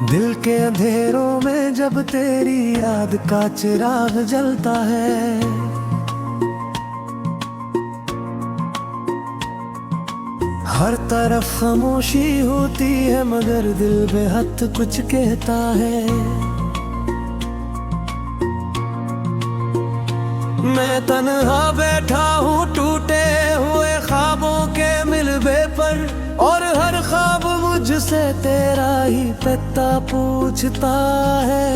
दिल के अंधेरों में जब तेरी याद का चिराग जलता है, हर तरफ खामोशी होती है मगर दिल बेहद कुछ कहता है। मैं तन्हा बैठा हूँ टूटे हुए ख्वाबों के मिलबे पर, और हर ख्वाब मुझसे तेरा ही पता पूछता है।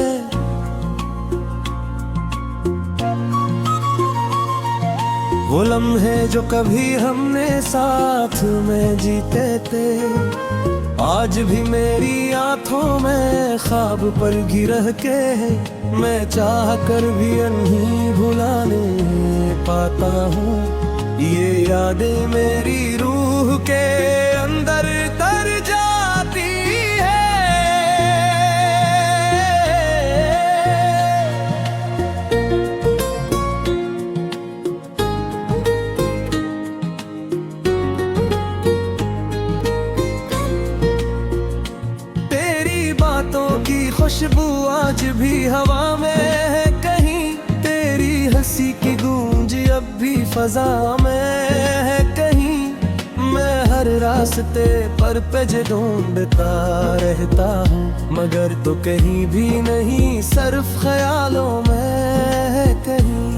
वो लम्हे जो कभी हमने साथ में जीते थे, आज भी मेरी आंखों में ख्वाब पर गिरह के है। मैं चाह कर भी नहीं भुलाने पाता हूँ, ये यादें मेरी रूह के अंदर तर जाती है। तेरी बातों की खुशबू आज भी हवा में है कहीं, तेरी हंसी की गूंज अब भी फजा में है कहीं। मैं हर रास्ते पर पेज ढूंढता रहता हूँ, मगर तो कहीं भी नहीं, सिर्फ ख्यालों में है कहीं।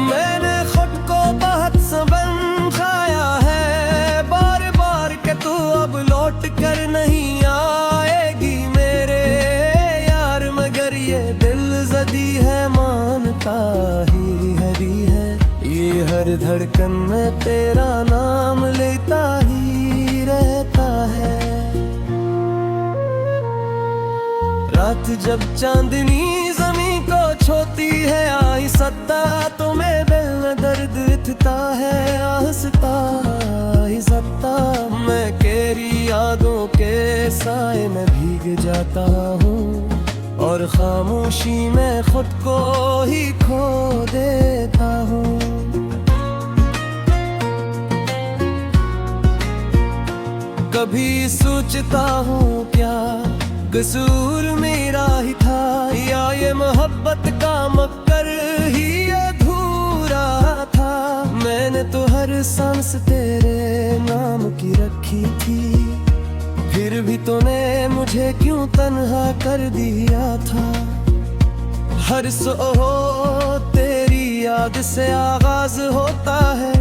मैंने खुद को बहुत सबक खाया है बार बार के तू अब लौट कर नहीं आएगी मेरे यार, मगर ये दिल जदी है मानता ही है। ये हर धड़कन में तेरा नाम लेता ही रहता है। रात जब चांदनी ज़मीं को छूती है आई सत्ता, तो मैं दिल में दर्द इतना है आहिस्ता आहिस्ता। मैं तेरी यादों के साए में भीग जाता हूँ, और खामोशी में खुद को ही खो देता हूँ। कभी सोचता हूँ क्या कसूर मेरा ही था, या ये मोहब्बत का मक्कर ही अधूरा था। मैंने तो हर सांस तेरे नाम की रखी थी, फिर भी तूने मुझे क्यों तन्हा कर दिया था। हर सुबह तेरी याद से आगाज होता है,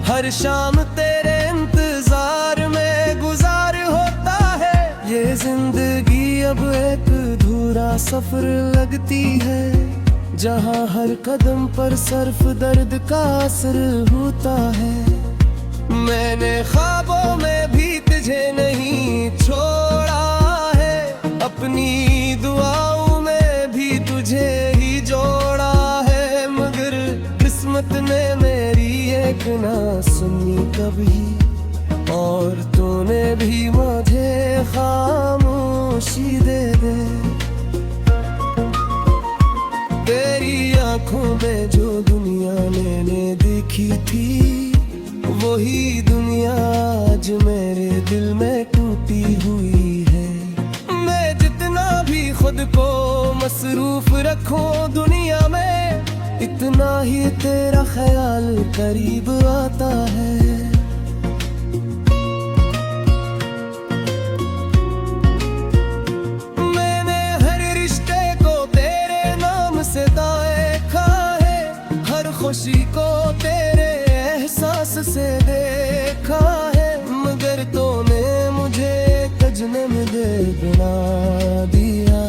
हर शाम तेरे इंतजार में गुजार होता है। ये जिंदगी अब एक अधूरा सफर लगती है, जहाँ हर कदम पर सिर्फ दर्द का असर होता है। मैंने ख्वाबों में भी तुझे नहीं छोड़ा है, अपनी दुआओं में भी तुझे ही जोड़ा है, मगर किस्मत ने मेरी एक ना सुनी कभी, और तूने भी मुझे खामोशी दे दे। तेरी आंखों में जो दुनिया मैंने देखी थी, वही दुनिया आज मेरे दिल में टूटी हुई है। मैं जितना भी खुद को मसरूफ रखूं दुनिया में, इतना ही तेरा ख्याल करीब आता है। मैंने हर रिश्ते को तेरे नाम से देखा है, हर खुशी को तेरे एहसास से देखा है, मगर तूने मुझे अजनबी दे बना दिया,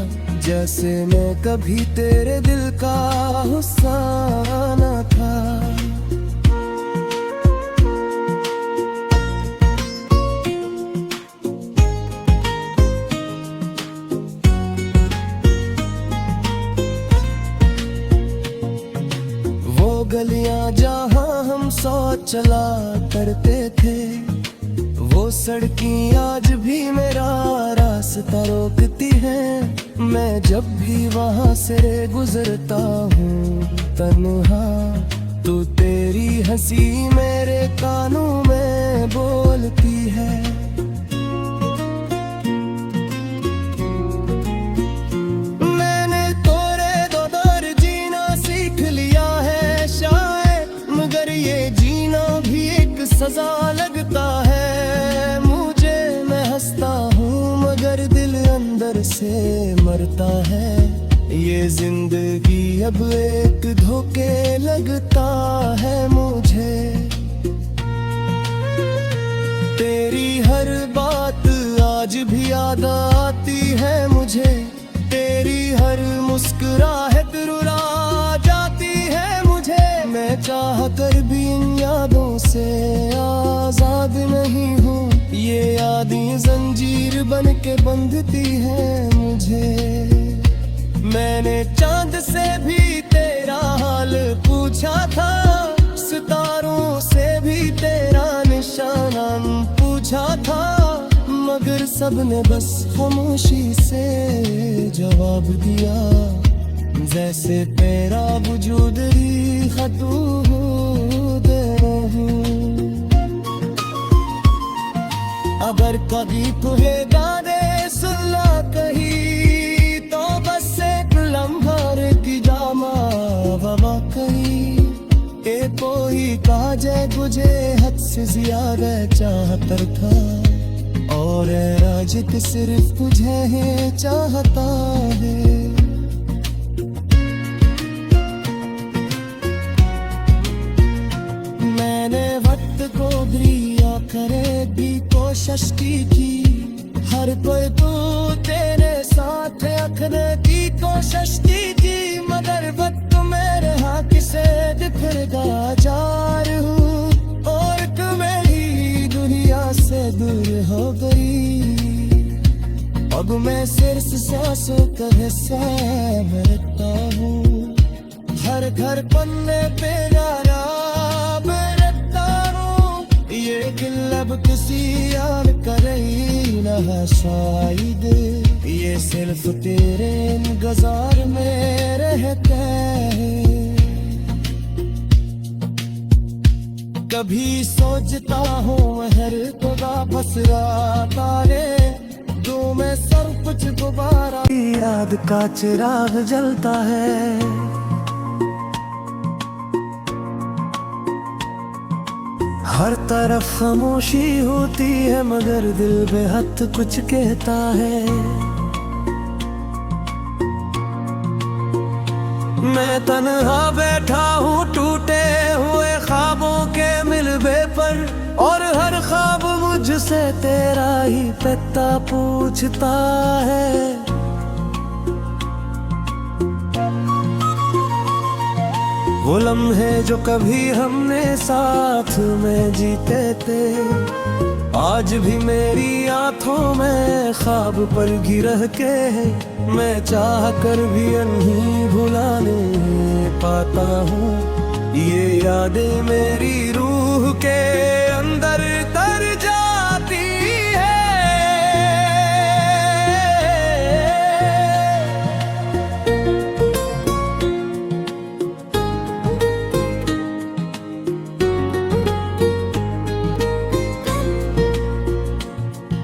जैसे मैं कभी तेरे दिल का हिस्सा न था। वो गलियां जहां हम सौच चला करते थे, वो सड़कें आज भी मेरा रास्ता रोकती हैं। मैं जब भी वहां से गुजरता हूँ तन्हा, तू तेरी हंसी मेरे कानों में बोलती है। मैंने तोरे दर जीना सीख लिया है शायद, मगर ये जीना भी एक सजा लगता है मुझे। मैं हंसता हूँ मगर दिल अंदर से मरता है। ये जिंदगी अब एक धोखे लगता है मुझे। तेरी हर बात आज भी याद आती है मुझे। तेरी हर मुस्कुराहट रुला जाती है मुझे। मैं चाह कर भी इन यादों से आजाद नहीं हूँ। ये यादें जंजीर बन के बंधती है मुझे। मैंने चांद से भी तेरा हाल पूछा था, सितारों से भी तेरा निशाना पूछा था, मगर सबने बस खामोशी से जवाब दिया। जैसे तेरा वजूद ही खतूद नहीं। अगर कभी तुझे गाने सुनला कहीं तो बस एक लम्हार की जामा ववा कहीं। ए कोई कहा जाए तुझे हद से ज्यादा चाहता था, और राजिक सिर्फ तुझे ही चाहता है। मैंने वक्त को दिया करेगी कोशिश की, हर कोई तू तेरे साथ रखने की कोशिश की, मगर वक्त मेरे हाथ से बिखरता जा रहा हूँ, और तू मेरी दुनिया से दूर हो गई। अब मैं सिर्फ सांसों का हिस्सा भरता हूँ, हर घर पन्ने पे नाराब रखता हूँ। ये दिल अब किसी यार करे ना शायद, ये सिर्फ तेरे इंतजार में रहता है। कभी सोचता हूँ हर को वापस तारे दो मैं सब कुछ दोबारा। याद का चिराग जलता है, हर तरफ खामोशी होती है, मगर दिल बेहद कुछ कहता है। मैं तन्हा बैठा हूँ टूटे हुए ख्वाबों के मिलबे पर, और हर ख्वाब मुझसे तेरा ही पता पूछता है। वो लम्हे जो कभी हमने साथ में जीते थे, आज भी मेरी आंखों में ख्वाब पर गिरह के मैं चाह कर भी नहीं भुलाने पाता हूँ। ये यादें मेरी रूह के अंदर तर जाती है।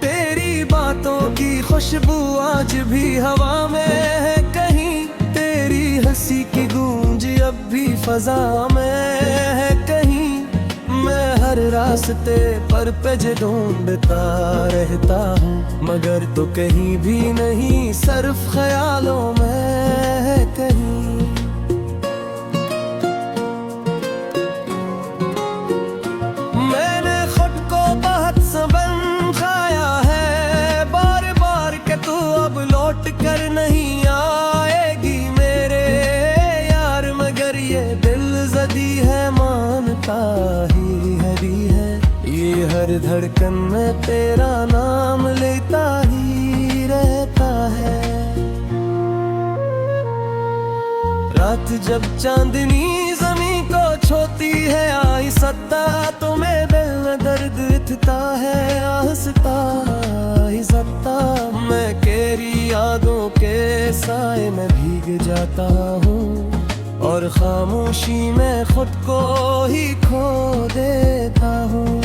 तेरी बातों की खुशबू आज भी हवा में है कहीं, तेरी हंसी की गूंज अब भी फजा में है कहीं। मैं हर रास्ते पर पेज ढूंढता रहता हूँ, मगर तो कहीं भी नहीं, सिर्फ ख्यालों में है कहीं। मैंने खुद को बहुत सबक खाया है बार बार के तू अब लौट कर नहीं आएगी मेरे यार, मगर ये दिल जदी है मानता ही है। ये हर धड़कन में तेरा नाम लेता ही रहता है। रात जब चांदनी जमी को छूती है आई सत्ता, तुम्हें दिल में दर्द इतना है आहिस्ता आहिस्ता। मैं तेरी यादों के साए में भीग जाता हूँ, और और खामोशी में खुद को ही खो देता हूँ।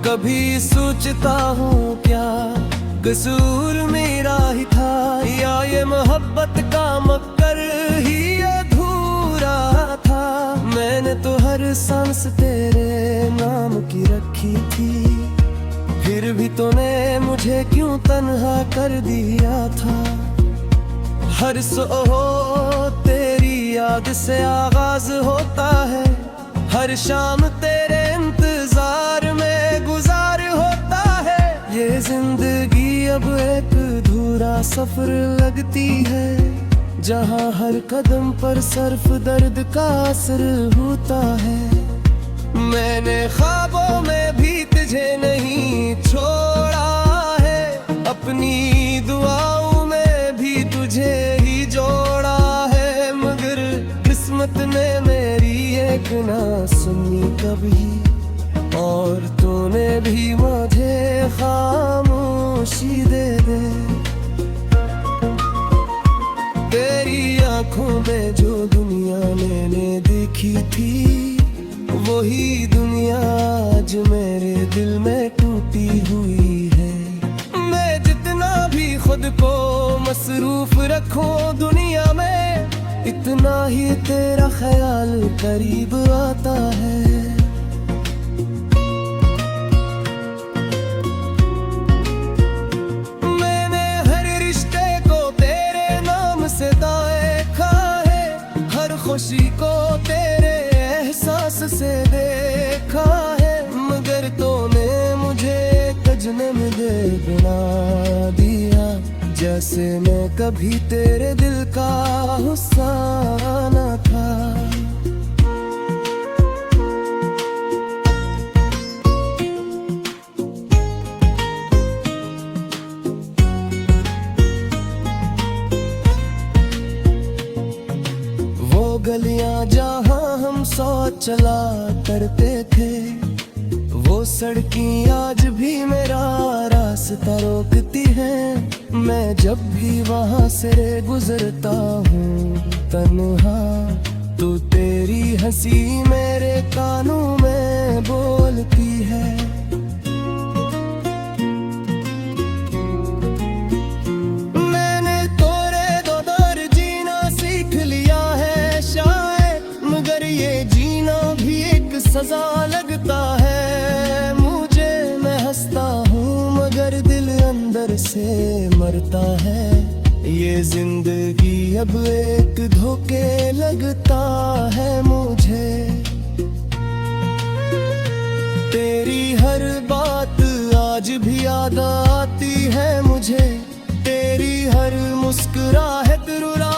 कभी सोचता हूँ क्या कसूर मेरा ही था, या ये मोहब्बत का मक्कर ही अधूरा था। मैंने तो हर सांस तेरे नाम की रखी थी, फिर भी तूने मुझे क्यों तन्हा कर दिया था। हर सुबह तेरी याद से आगाज होता है, हर शाम तेरे इंतजार में गुजार होता है। ये जिंदगी अब एक अधूरा सफर लगती है, जहाँ हर कदम पर सिर्फ दर्द का असर होता है। मैंने ख्वाबों में भी तुझे नहीं छोड़ा है, अपनी दुआओं में भी तुझे ही जोड़ा है। मगर किस्मत ने मेरी एक ना सुनी कभी, और तूने भी मुझे खामोशी दे दे। तेरी आंखों में जो दुनिया मैंने देखी थी, वही दुनिया आज मेरे दिल में टूटी हुई है। मैं जितना भी खुद को मसरूफ रखूं दुनिया में, इतना ही तेरा ख्याल करीब आता है। मैंने हर रिश्ते को तेरे नाम से देखा है, हर खुशी को तेरे एहसास से देखा है। मगर तूने मुझे जन्म दे बना दिया, जैसे मैं कभी तेरे दिल का हिस्सा न था। वो गलियां जहां हम साथ चला करते थे, वो सड़कें आज भी मेरा रास्ता रोकती हैं। मैं जब भी वहां से गुजरता हूँ तन्हा, तू तेरी हंसी मेरे कानों में बोलती है। मैंने तोरे दो दर जीना सीख लिया है शायद, मगर ये जीना भी एक सजा लगता है मुझे। मैं हंसता हूँ मगर दिल अंदर से मरता है। ये जिंदगी अब एक धोखे लगता है मुझे। तेरी हर बात आज भी याद आती है मुझे, तेरी हर मुस्कुराहट रुला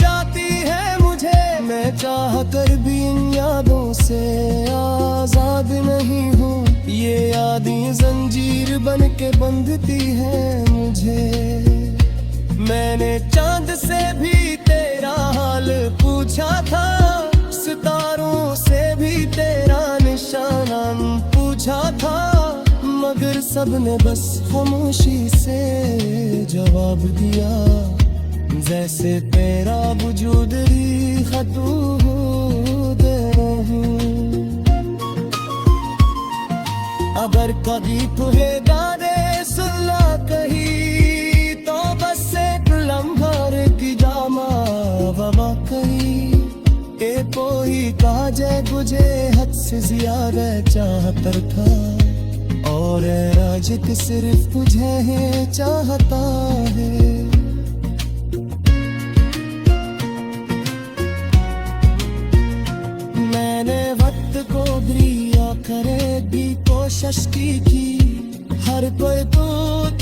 जाती है मुझे। मैं चाह कर भी इन यादों से आजाद नहीं हूँ, ये यादें जंजीर बन के बंधती है मुझे। मैंने चांद से भी तेरा हाल पूछा था, सितारों से भी तेरा निशाना पूछा था, मगर सबने बस खामोशी से जवाब दिया, जैसे तेरा वजूद ही खतूद नहीं। अगर कभी तुम्हें गाने सुनना कही, तो बस एक लम्हार की जामा वमा कही। ए कोई काजे गुजे हद से ज्यादा चाहता था, और राजिक सिर्फ तुझे ही चाहता है। मैंने वक्त को दिया करेगी कोशिश की, हर कोई तू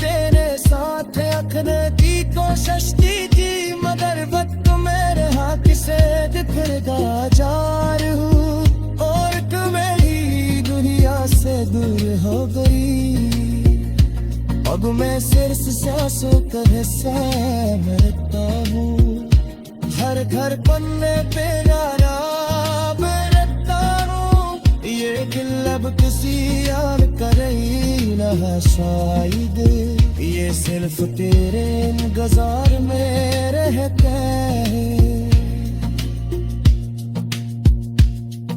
तेरे साथ रखने की कोशिश की, मगर वक्त मेरे हाथ से बिखरता जा रही हूँ, और तू मेरी दुनिया से दूर हो गई। अब मैं सिर्फ सांसों का हिस्सा मरता हूँ, हर घर पन्ने पे नाराब रहता हूँ। ये दिल अब किसी यार करे ना शायद, ये सिर्फ तेरे इंतजार में रहते हैं।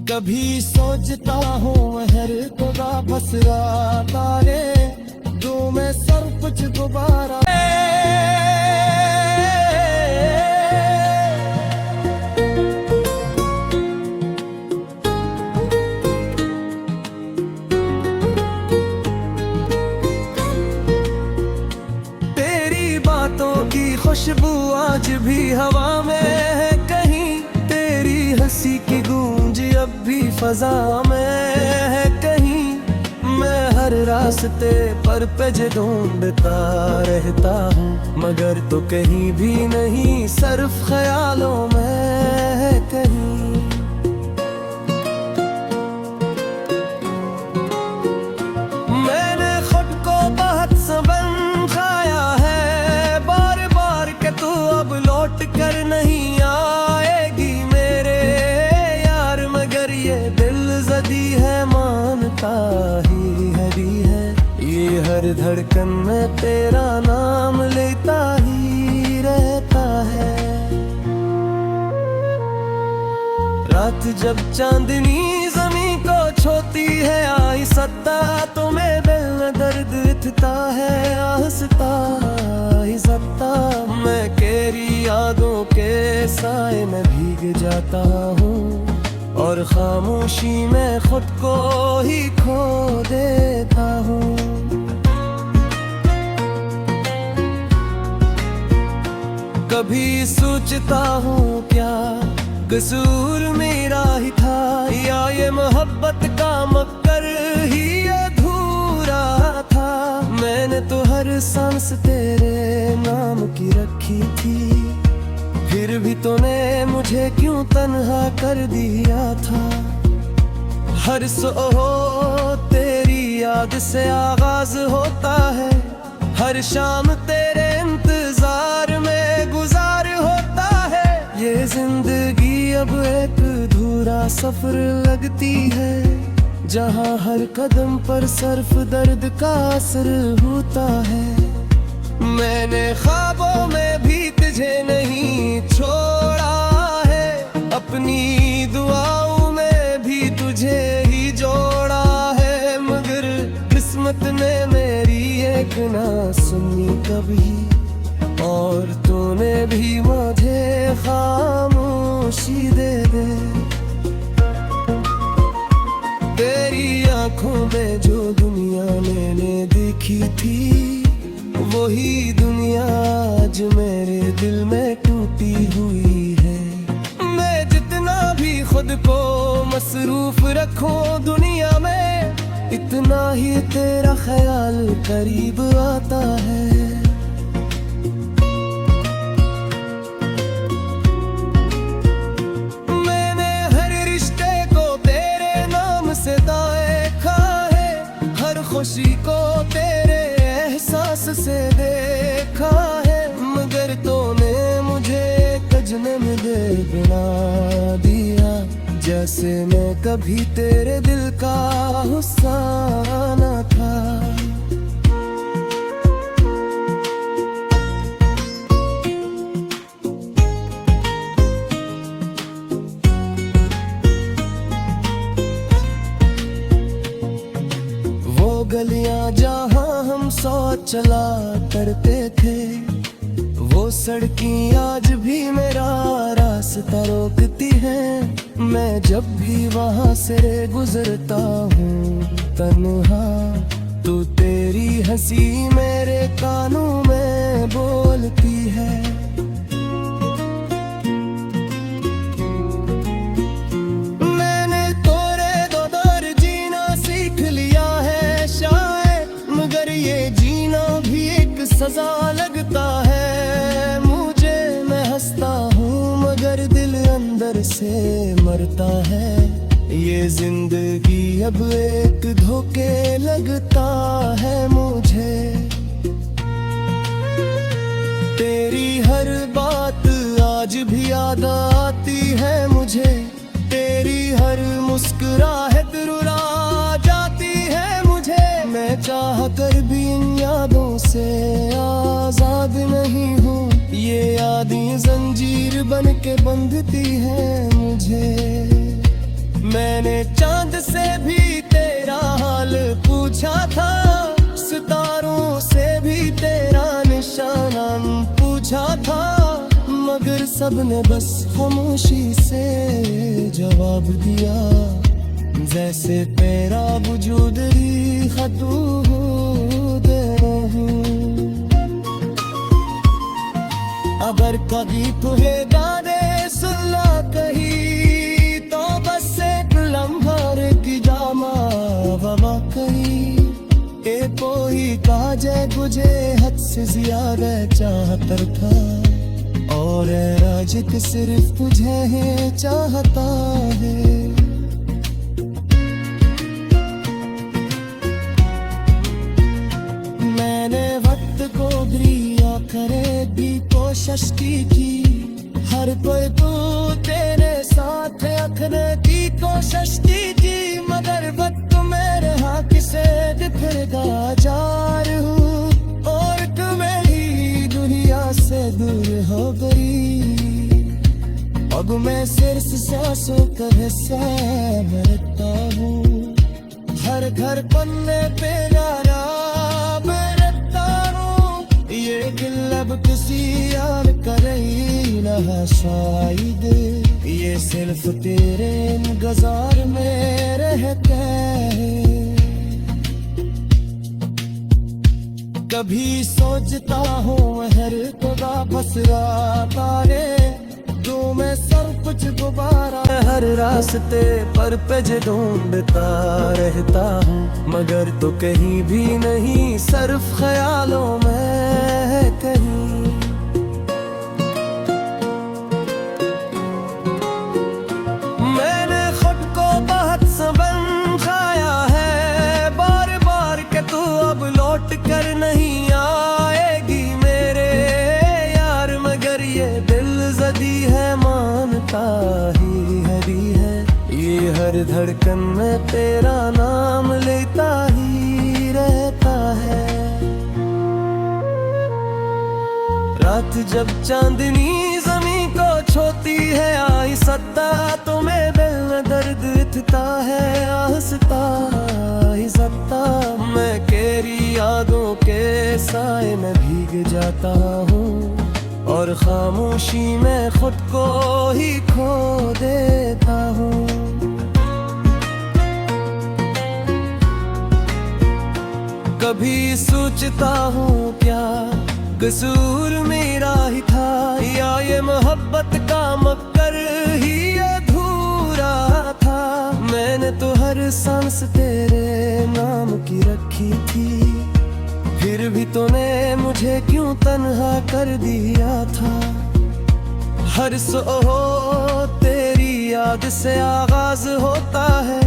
कभी सोचता हूँ हर को वापस तारे दो मैं सब कुछ दोबारा। तेरी बातों की खुशबू आज भी हवा में है कहीं, तेरी हंसी की गूंज अब भी फजा में है कहीं। मैं हर रास्ते पर पेज ढूंढता रहता हूँ मगर तो कहीं भी नहीं, सिर्फ ख्यालों में है कहीं। मैंने खुद को बहुत सबक खाया है बार बार के तू अब लौट कर नहीं आएगी मेरे यार, मगर ये दिल जदी है मानता ही है ये हर धड़कन में तेरा नाम लेता ही रहता है। रात जब चांदनी जमीन को छूती है आई सत्ता तो मैं दिल में दर्द उठता है आहिस्ता आहिस्ता। मैं तेरी यादों के साए में भीग जाता हूँ और खामोशी में खुद को ही खो देता हूँ। कभी सोचता हूँ क्या कसूर मेरा ही था, या ये मोहब्बत का मक्कर ही अधूरा था। मैंने तो हर सांस तेरे नाम की रखी थी, फिर भी तूने मुझे क्यों तन्हा कर दिया था। हर सुबह तेरी याद से आगाज होता है, हर शाम तेरे इंतजार में गुजार होता है। ये जिंदगी अब एक अधूरा सफर लगती है, जहाँ हर कदम पर सिर्फ दर्द का असर होता है। मैंने ख्वाबों में भी तुझे नहीं छोड़ा है, अपनी दुआओं में भी तुझे ही जोड़ा है, मगर किस्मत ने मेरी एक ना सुनी कभी, और तूने भी मुझे खामोशी दे दे। तेरी आंखों में जो दुनिया मैंने देखी थी, वही दुनिया आज मेरे दिल में टूटी हुई है। मैं जितना भी खुद को मसरूफ रखूं दुनिया में, इतना ही तेरा ख्याल करीब आता है। मैंने हर रिश्ते को तेरे नाम से देखा है, हर खुशी को तेरे एहसास से देखा है, मगर तूने मुझे कजनम दे बना दिया, जैसे मैं कभी तेरे दिल का हिस्सा न था। वो गलियां जहां हम सौ चला करते थे, वो सड़कें आज भी मेरा रास्ता रोकती हैं। मैं जब भी वहां से गुजरता हूँ तन्हा, तो तेरी हंसी मेरे कानों में बोलती है। मैंने तोरे दौर जीना सीख लिया है शायद, मगर ये जीना भी एक सजा लगता है मुझे। मैं हंसता हूँ मगर दिल अंदर से मरता है, ये जिंदगी अब एक धोखे लगता है मुझे। तेरी हर बात आज भी याद आती है मुझे, तेरी हर मुस्कुराहट रुला जाती है मुझे। मैं चाह कर भी इन यादों से तीर बन के बंधती है मुझे। मैंने चांद से भी तेरा हाल पूछा था, सितारों से भी तेरा निशाना पूछा था, मगर सबने बस खामोशी से जवाब दिया, जैसे तेरा वजूद ही हदूद नहीं। अगर कभी तुझे गाने सुनना कही तो बस एक लम्हा की जामा ववा कही। ए कोई काजे तुझे हद से ज्यादा चाहता था, और राजिक सिर्फ तुझे ही चाहता है। मैंने वक्त को ब्रिया करेगी कोशिश की, हर कोई तू तेरे साथ रखने की कोशिश की, मगर वक्त मेरे हाथ से बिखरता जा रहा हूँ, और तू मेरी दुनिया से दूर हो गई। अब मैं सिर्फ सांसों का हिस्सा मरता हूँ, हर घर पन्ने पे नारा बरता हूँ। ये दिल अब किसी यार का नहीं रहा शायद, ये सिर्फ तेरे इंतजार में रहता है। कभी सोचता हूँ हर तो वापस तारे तू, मैं सब कुछ दोबारा हर रास्ते पर पेज ढूंढता रहता हूँ, मगर तो कहीं भी नहीं, सिर्फ ख्यालों में कहीं। मैंने खुद को बहुत समझाया है बार बार के तू अब लौट कर नहीं आएगी मेरे यार, मगर ये दिल जदी है मानता ही है, ये हर धड़कन में तेरा नाम लेता ही रहता है। रात जब चांदनी जमीन को छूती है आई सत्ता, तो मैं दिल में दर्द उठता है आहिस्ता आहिस्ता। मैं तेरी यादों के साए में भीग जाता हूँ, और खामोशी में खुद को ही खो देता हूँ। कभी सोचता हूँ क्या कसूर मेरा ही था, या ये मोहब्बत का मक्कर ही अधूरा था। मैंने तो हर सांस तेरे नाम की रखी थी, फिर भी तूने मुझे क्यों तन्हा कर दिया था। हर सुबह तेरी याद से आगाज होता है,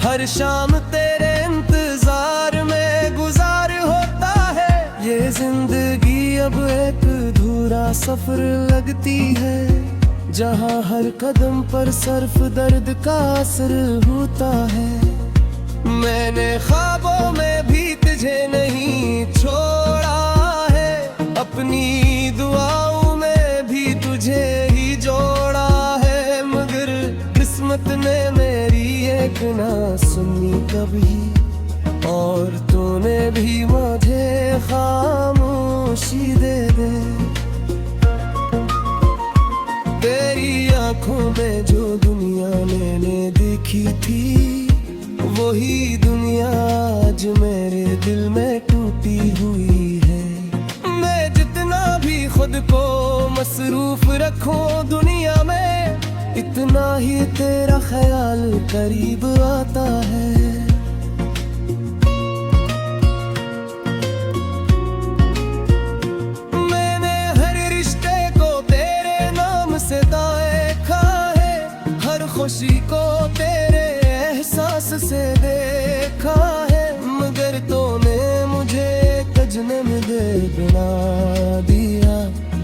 हर शाम तेरे इंतजार में गुजार होता है। ये जिंदगी अब एक अधूरा सफर लगती है, जहाँ हर कदम पर सिर्फ दर्द का असर होता है। मैंने ख्वाबों में भी तुझे नहीं छोड़ा है, अपनी दुआओं में भी तुझे ही जोड़ा है, मगर किस्मत ने मेरी एक ना सुनी कभी, और तूने भी मुझे खामोशी दे दे। तेरी आंखों में जो दुनिया मैंने देखी थी, वही दुनिया आज मेरे दिल में टूटी हुई है। मैं जितना भी खुद को मसरूफ रखूं दुनिया में, इतना ही तेरा ख्याल करीब आता है। मैंने हर रिश्ते को तेरे नाम से देखा है, हर खुशी को तेरे एहसास से देखा है, मगर तूने मुझे अजनबी बना दिया,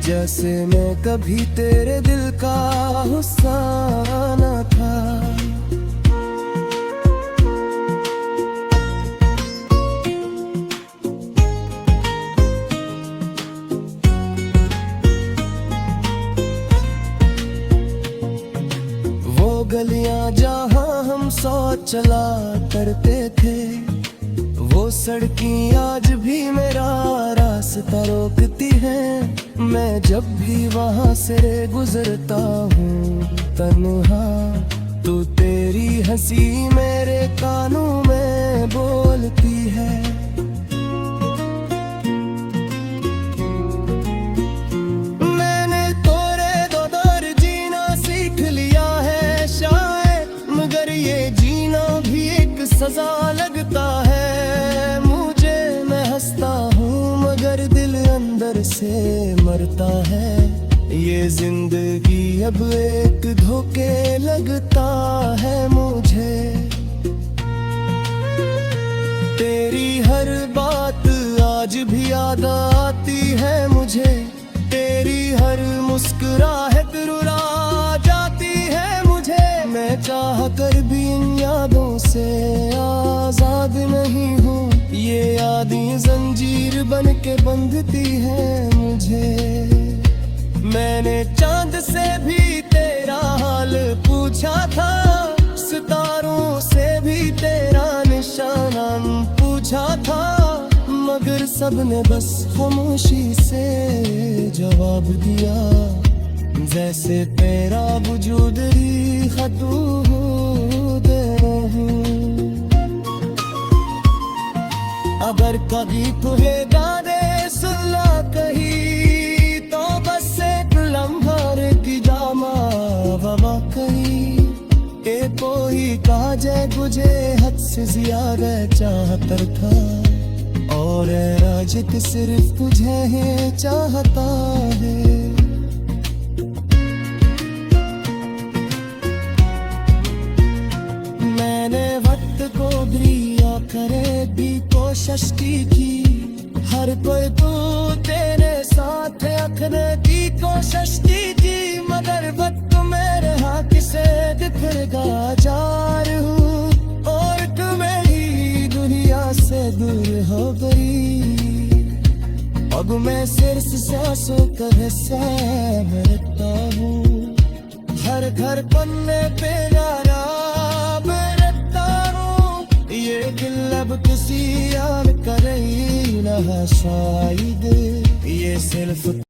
जैसे मैं कभी तेरे दिल का हिस्सा न था। चला करते थे, वो सड़कें आज भी मेरा रास्ता रोकती हैं। मैं जब भी वहाँ से गुजरता हूँ तन्हा, तो तेरी हंसी मेरे कानों में बोलती है। मैंने तोरे दर जीना सीख लिया है शायद, मगर ये जीना भी एक सजा लगता है मुझे। मैं हंसता हूँ मगर दिल अंदर से मरता है। ये जिंदगी अब एक धोखे लगता है मुझे। तेरी हर बात आज भी याद आती है मुझे, तेरी हर मुस्कुराहट रुला जाती है मुझे। मैं चाह कर भी इन यादों से आजाद नहीं हूँ, ये यादें जंजीर बन के बंधती है मुझे। मैंने चांद से भी तेरा हाल पूछा था, सितारों से भी तेरा निशाना पूछा था, मगर सबने बस खामोशी से जवाब दिया, जैसे तेरा वजूद ही खतूद नहीं। अगर कभी तुम्हें गाने सुनला कहीं, तो बस एक लम्हा की जामा ववा कहीं। ए कोई कहा जाए तुझे हद से ज्यादा चाहता था, और राजिक सिर्फ तुझे ही चाहता है। मैंने वक्त को दिया करे भी कोशिश की, हर कोई तू तेरे साथ रखने की कोशिश की, मगर वक्त मेरे हाथ से बिखरेगा जार हूँ, और तू मेरी दुनिया से दूर हो गई। अब मैं सिर्फ सांसों का हिस्सा रहता हूँ, हर घर पन्ने पे नाराब रहता हूँ। ये दिल अब किसी यार का नहीं रहा शायद, ये सिर्फ